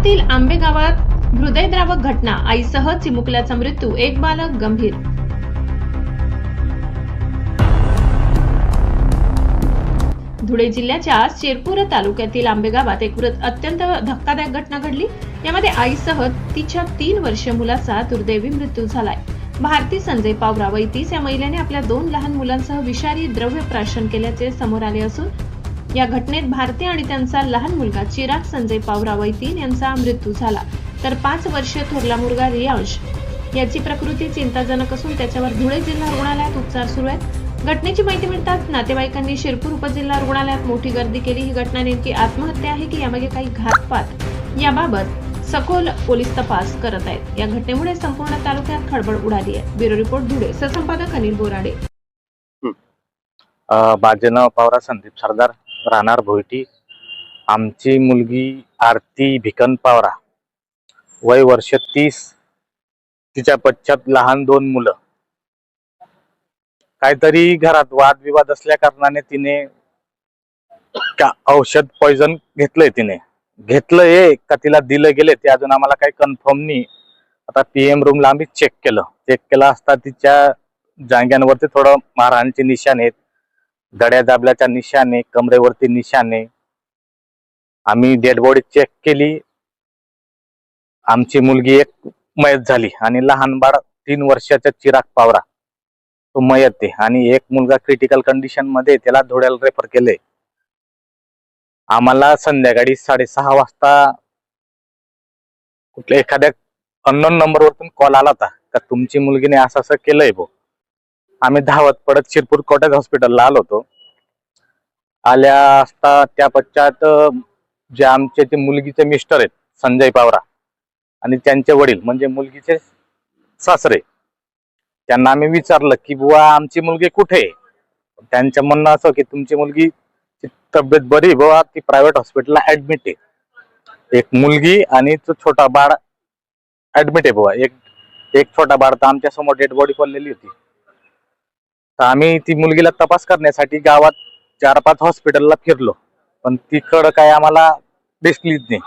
धुळ्यातील आंबे गावात हृदयद्रावक घटना, आईसह चिमुकल्याचा मृत्यू, एक बालक गंभीर. धुळे जिल्ह्याच्या शिरपूर तालुक्यातील आंबे गावात एक अत्यंत धक्कादायक घटना घडली. यामध्ये आईसह तिच्या 3 वर्षीय मुलाचा दुर्दैवी मृत्यू झालाय. भारती संजय पावरा वय 30 या महिलेने आपल्या 2 लहान मुलांसह विषारी द्रव्य प्राशन केल्याचे समोर आले असून या घटनेत भारती आणि त्यांचा लहान मुलगा चिराग संजय पावरा वय 3 यांचा मृत्यू झाला. तर 5 वर्षीय थोरला मुलगा रियांश याची प्रकृती चिंताजनक असून त्याच्यावर धुळे जिल्हा रुग्णालयात उपचार सुरू आहेत. घटनेची माहिती मिळताच नातेवाईकांनी शिरपूर उपजिल्हा रुग्णालयात मोठी गर्दी केली. ही घटना नेमकी आत्महत्या आहे की यामागे काही घातपात, याबाबत सखोल पोलीस तपास करत आहेत. या घटनेमुळे संपूर्ण तालुक्यात खळबळ उडाली आहे. Bureau report, Dhule. सहसंपादक अनिल बोराडे. बाजेनाव पावरा संदीप सरदार, राहणार भोयटी. आमची मुलगी आरती भिकन पावरा वय वर्ष 30. तिच्या पश्चात लहान 2 मुलं. काहीतरी घरात वादविवाद असल्या कारणाने तिने औषध पॉइझन घेतलंय का तिला दिलं गेले ते अजून आम्हाला काही कन्फर्म नाही. आता PM रूमला आम्ही चेक केलं असता तिच्या जांघ्यांवरती थोडं मारहाणचे निशाण आहेत, दड्या दाबल्याच्या निशाण आहे, कमरेवरती निशाण आहे. आम्ही डेड बॉडी चेक केली. आमची मुलगी एक मयत झाली आणि लहान बाळ 3 वर्षाचा चिराग पावरा तो मयत आहे आणि एक मुलगा क्रिटिकल कंडिशन मध्ये, त्याला धुळ्याला रेफर केले. आम्हाला संध्याकाळी 6:30 वाजता कुठल्या एखाद्या अननोन नंबरवरून कॉल आला होता का तुमची मुलगीने असं केलंय भाऊ. आम्ही धावत पडत शिरपूर कॉटेज हॉस्पिटलला आलो होतो. आल्या असता त्या पश्चात जे आमचे ते मुलगीचे मिस्टर आहेत संजय पावरा आणि त्यांचे वडील म्हणजे मुलगीचे सासरे, त्यांना आम्ही विचारलं की बुवा आमची मुलगी कुठे आहे. त्यांचं म्हणणं असं की तुमची मुलगी तब्येत बरी बुवा, ती प्रायव्हेट हॉस्पिटलला ऍडमिट आहे. एक मुलगी आणि तो छोटा बाळ ऍडमिट आहे बुवा. एक छोटा बाळ तर आमच्या समोर डेड बॉडी पडलेली होती. तर आम्ही ती मुलगीला तपास करण्यासाठी गावात 4-5 हॉस्पिटलला फिरलो, पण तिकडं काय आम्हाला दिसलीच नाही.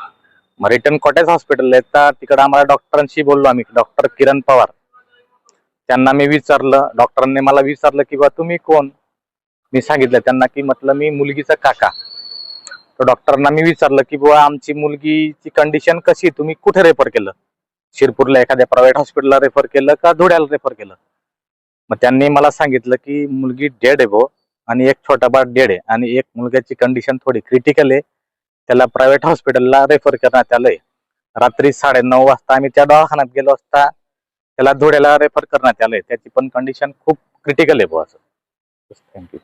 मग रिटर्न कॉटेज हॉस्पिटलला येतात, तिकडं आम्हाला डॉक्टरांशी बोललो आम्ही, डॉक्टर किरण पवार. त्यांना मी विचारलं, डॉक्टरांनी मला विचारलं की बा तुम्ही कोण. मी सांगितलं त्यांना की म्हटलं मी मुलगीचा काका. तर डॉक्टरांना मी विचारलं की बुवा आमची मुलगीची कंडिशन कशी, तुम्ही कुठे रेफर केलं, शिरपूरला एखाद्या प्रायव्हेट हॉस्पिटलला रेफर केलं का धुळ्याला रेफर केलं. मग त्यांनी मला सांगितलं की मुलगी डेड आहे भाऊ आणि एक छोटा बाळ डेड आहे आणि एक मुलग्याची कंडिशन थोडी क्रिटिकल आहे, त्याला प्रायव्हेट हॉस्पिटलला रेफर करण्यात आलंय. रात्री 9:30 वाजता आम्ही त्या दवाखान्यात गेलो असता त्याला धुळ्याला रेफर करण्यात आलंय. त्याची पण कंडिशन खूप क्रिटिकल आहे भाऊ असं. थँक्यू.